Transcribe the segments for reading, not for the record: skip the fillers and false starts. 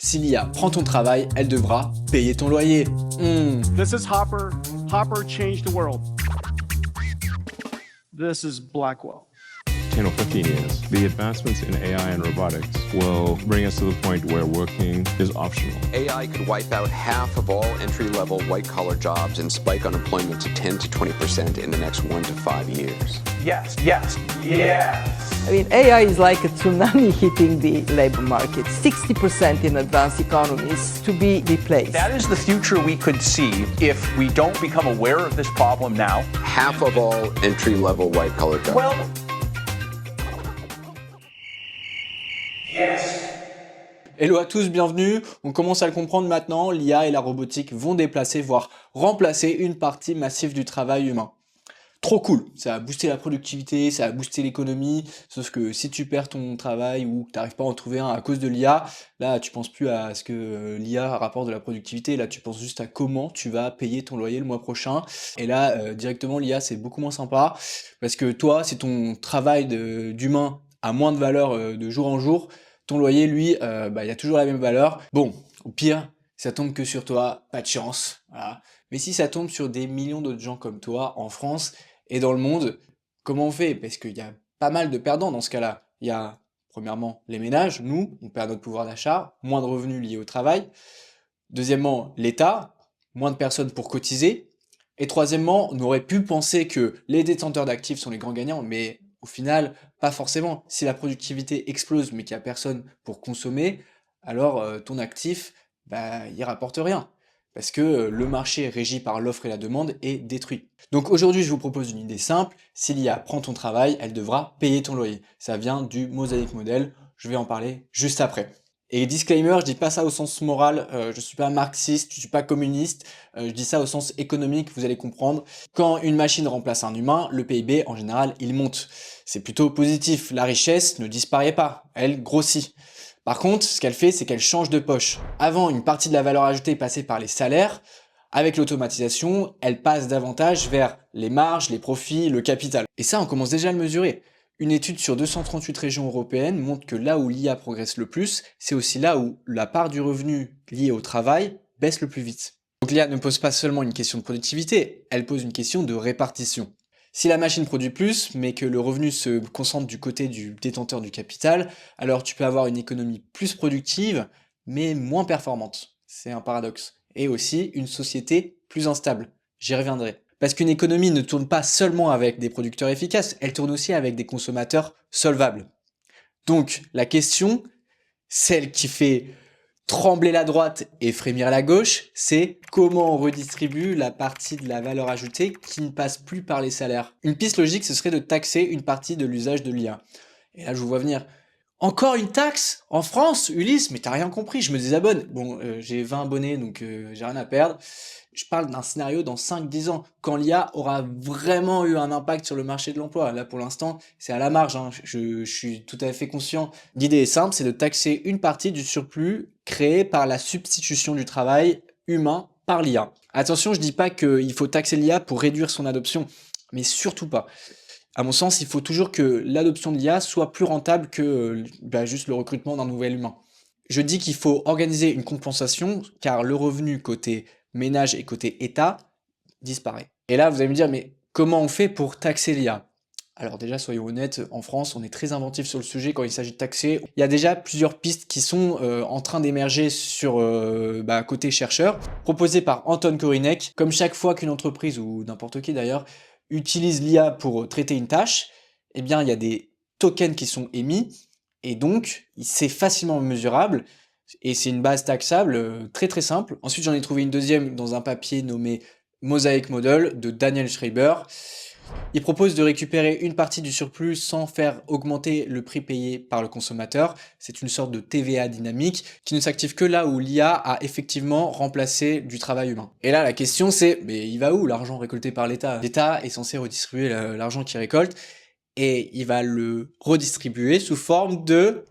Si l'IA prend ton travail, elle devra payer ton loyer. This is Hopper. Hopper changed the world. This is Blackwell. 10 or 15 years, the advancements in AI and robotics will bring us to the point where working is optional. AI could wipe out half of all entry-level white-collar jobs and spike unemployment to 10 to 20% in the next 1 to 5 years. Yes, yes, yes. I mean, AI is like a tsunami hitting the labor market. 60% in advanced economies to be replaced. That is the future we could see if we don't become aware of this problem now. Half of all entry-level white-collar jobs. Well, Hello à tous, bienvenue. On commence à le comprendre maintenant, l'IA et la robotique vont déplacer, voire remplacer une partie massive du travail humain. Trop cool, ça va booster la productivité, ça va booster l'économie, sauf que si tu perds ton travail ou que tu n'arrives pas à en trouver un à cause de l'IA, là tu penses plus à ce que l'IA rapporte de la productivité, là tu penses juste à comment tu vas payer ton loyer le mois prochain. Et là directement l'IA c'est beaucoup moins sympa, parce que toi si ton travail d'humain a moins de valeur de jour en jour, ton loyer lui il a toujours la même valeur. Bon, au pire, ça tombe que sur toi, pas de chance, voilà. Mais si ça tombe sur des millions d'autres gens comme toi en France et dans le monde, comment on fait? Parce qu'il y a pas mal de perdants dans ce cas-là. Il y a, premièrement, les ménages, nous, on perd notre pouvoir d'achat, moins de revenus liés au travail. Deuxièmement, l'État, moins de personnes pour cotiser. Et troisièmement, on aurait pu penser que les détenteurs d'actifs sont les grands gagnants, mais au final, pas forcément. Si la productivité explose mais qu'il n'y a personne pour consommer, alors ton actif, il rapporte rien. Parce que le marché régi par l'offre et la demande est détruit. Donc aujourd'hui, je vous propose une idée simple. Si l'IA prend ton travail, elle devra payer ton loyer. Ça vient du Mosaic Model. Je vais en parler juste après. Et disclaimer, je dis pas ça au sens moral, je suis pas marxiste, je suis pas communiste, je dis ça au sens économique, vous allez comprendre. Quand une machine remplace un humain, le PIB en général il monte. C'est plutôt positif, la richesse ne disparaît pas, elle grossit. Par contre, ce qu'elle fait, c'est qu'elle change de poche. Avant, une partie de la valeur ajoutée passait par les salaires. Avec l'automatisation, elle passe davantage vers les marges, les profits, le capital. Et ça, on commence déjà à le mesurer. Une étude sur 238 régions européennes montre que là où l'IA progresse le plus, c'est aussi là où la part du revenu lié au travail baisse le plus vite. Donc l'IA ne pose pas seulement une question de productivité, elle pose une question de répartition. Si la machine produit plus, mais que le revenu se concentre du côté du détenteur du capital, alors tu peux avoir une économie plus productive, mais moins performante. C'est un paradoxe. Et aussi une société plus instable. J'y reviendrai. Parce qu'une économie ne tourne pas seulement avec des producteurs efficaces, elle tourne aussi avec des consommateurs solvables. Donc la question, celle qui fait trembler la droite et frémir la gauche, c'est comment on redistribue la partie de la valeur ajoutée qui ne passe plus par les salaires. Une piste logique, ce serait de taxer une partie de l'usage de l'IA. Et là, je vous vois venir. Encore une taxe en France, Ulysse, mais t'as rien compris, je me désabonne. Bon, j'ai 20 abonnés, donc j'ai rien à perdre. Je parle d'un scénario dans 5-10 ans, quand l'IA aura vraiment eu un impact sur le marché de l'emploi. Là, pour l'instant, c'est à la marge, hein. Je suis tout à fait conscient. L'idée est simple, c'est de taxer une partie du surplus créé par la substitution du travail humain par l'IA. Attention, je dis pas qu'il faut taxer l'IA pour réduire son adoption, mais surtout pas. À mon sens, il faut toujours que l'adoption de l'IA soit plus rentable que juste le recrutement d'un nouvel humain. Je dis qu'il faut organiser une compensation, car le revenu côté ménage et côté État disparaît. Et là, vous allez me dire, mais comment on fait pour taxer l'IA? Alors déjà, soyons honnêtes, en France, on est très inventif sur le sujet quand il s'agit de taxer. Il y a déjà plusieurs pistes qui sont en train d'émerger sur côté chercheurs, proposées par Anton Korinek. Comme chaque fois qu'une entreprise, ou n'importe qui d'ailleurs, utilise l'IA pour traiter une tâche, eh bien, il y a des tokens qui sont émis, et donc, c'est facilement mesurable, et c'est une base taxable très très simple. Ensuite, j'en ai trouvé une deuxième dans un papier nommé Mosaic Model de Daniel Schreiber. Il propose de récupérer une partie du surplus sans faire augmenter le prix payé par le consommateur. C'est une sorte de TVA dynamique qui ne s'active que là où l'IA a effectivement remplacé du travail humain. Et là, la question c'est, mais il va où l'argent récolté par l'État? L'État est censé redistribuer l'argent qu'il récolte et il va le redistribuer sous forme de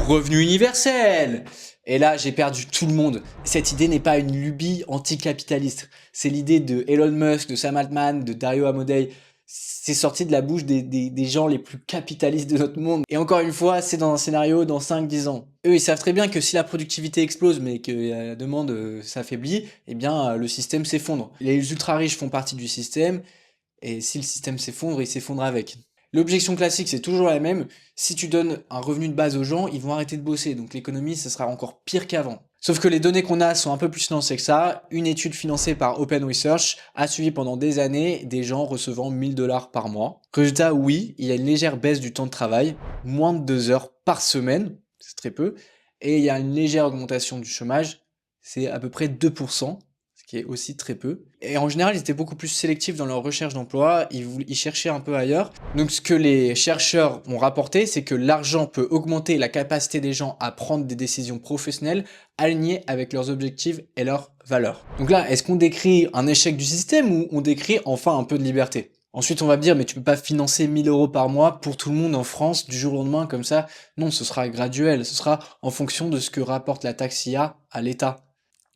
revenu universel. Et là, j'ai perdu tout le monde. Cette idée n'est pas une lubie anticapitaliste. C'est l'idée de Elon Musk, de Sam Altman, de Dario Amodei. C'est sorti de la bouche des gens les plus capitalistes de notre monde. Et encore une fois, c'est dans un scénario dans 5-10 ans. Eux, ils savent très bien que si la productivité explose, mais que la demande s'affaiblit, eh bien, le système s'effondre. Les ultra-riches font partie du système, et si le système s'effondre, il s'effondre avec. L'objection classique, c'est toujours la même. Si tu donnes un revenu de base aux gens, ils vont arrêter de bosser. Donc l'économie, ça sera encore pire qu'avant. Sauf que les données qu'on a sont un peu plus nuancées que ça. Une étude financée par Open Research a suivi pendant des années des gens recevant 1000 $ par mois. Résultat, oui, il y a une légère baisse du temps de travail, moins de 2 heures par semaine, c'est très peu. Et il y a une légère augmentation du chômage, c'est à peu près 2%. Qui est aussi très peu. Et en général, ils étaient beaucoup plus sélectifs dans leur recherche d'emploi, ils cherchaient un peu ailleurs. Donc ce que les chercheurs ont rapporté, c'est que l'argent peut augmenter la capacité des gens à prendre des décisions professionnelles alignées avec leurs objectifs et leurs valeurs. Donc là, est-ce qu'on décrit un échec du système ou on décrit enfin un peu de liberté? Ensuite, on va me dire, mais tu peux pas financer 1000 € par mois pour tout le monde en France du jour au lendemain comme ça. Non, ce sera graduel, ce sera en fonction de ce que rapporte la taxe IA à l'État.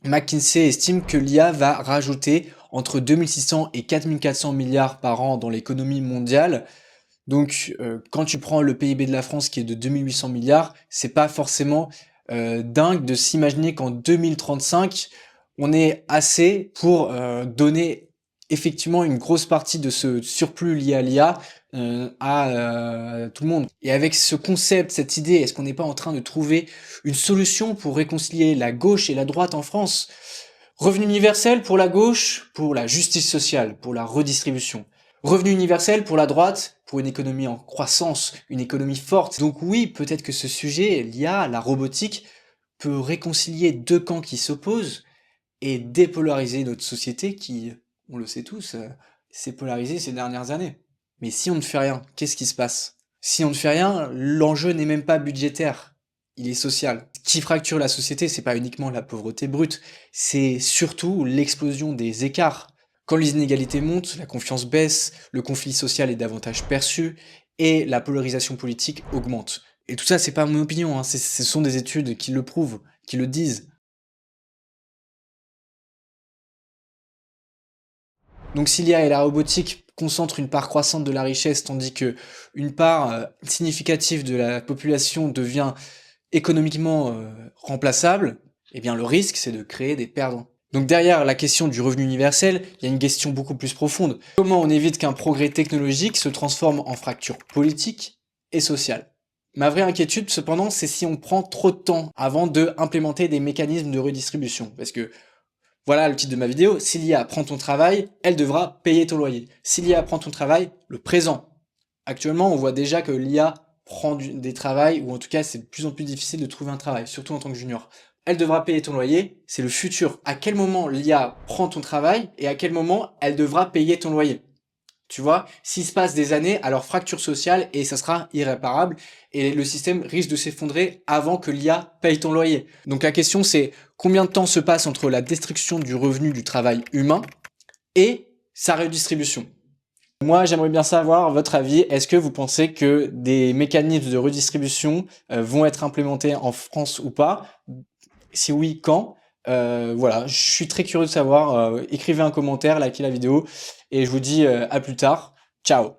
McKinsey estime que l'IA va rajouter entre 2600 et 4400 milliards par an dans l'économie mondiale. Donc, quand tu prends le PIB de la France qui est de 2800 milliards, c'est pas forcément dingue de s'imaginer qu'en 2035, on est assez pour donner effectivement une grosse partie de ce surplus lié à l'IA à tout le monde. Et avec ce concept, cette idée, est-ce qu'on n'est pas en train de trouver une solution pour réconcilier la gauche et la droite en France? Revenu universel pour la gauche, pour la justice sociale, pour la redistribution. Revenu universel pour la droite, pour une économie en croissance, une économie forte. Donc oui, peut-être que ce sujet, l'IA, la robotique, peut réconcilier deux camps qui s'opposent et dépolariser notre société qui, on le sait tous, s'est polarisée ces dernières années. Mais si on ne fait rien, qu'est-ce qui se passe? Si on ne fait rien, l'enjeu n'est même pas budgétaire, il est social. Ce qui fracture la société, c'est pas uniquement la pauvreté brute, c'est surtout l'explosion des écarts. Quand les inégalités montent, la confiance baisse, le conflit social est davantage perçu et la polarisation politique augmente. Et tout ça, c'est pas mon opinion, hein, ce sont des études qui le prouvent, qui le disent. Donc si l'IA et la robotique concentrent une part croissante de la richesse, tandis que une part significative de la population devient économiquement remplaçable, eh bien le risque c'est de créer des perdants. Donc derrière la question du revenu universel, il y a une question beaucoup plus profonde. Comment on évite qu'un progrès technologique se transforme en fracture politique et sociale? Ma vraie inquiétude cependant, c'est si on prend trop de temps avant de implémenter des mécanismes de redistribution. Parce que voilà le titre de ma vidéo, si l'IA prend ton travail, elle devra payer ton loyer. Si l'IA prend ton travail, le présent. Actuellement, on voit déjà que l'IA prend des travails, ou en tout cas, c'est de plus en plus difficile de trouver un travail, surtout en tant que junior. Elle devra payer ton loyer, c'est le futur. À quel moment l'IA prend ton travail et à quel moment elle devra payer ton loyer? Tu vois, s'il se passe des années, alors fracture sociale et ça sera irréparable et le système risque de s'effondrer avant que l'IA paye ton loyer. Donc la question c'est combien de temps se passe entre la destruction du revenu du travail humain et sa redistribution? Moi, j'aimerais bien savoir votre avis. Est-ce que vous pensez que des mécanismes de redistribution vont être implémentés en France ou pas? Si oui, quand? Voilà, je suis très curieux de savoir. Écrivez un commentaire, likez la vidéo et je vous dis à plus tard. Ciao!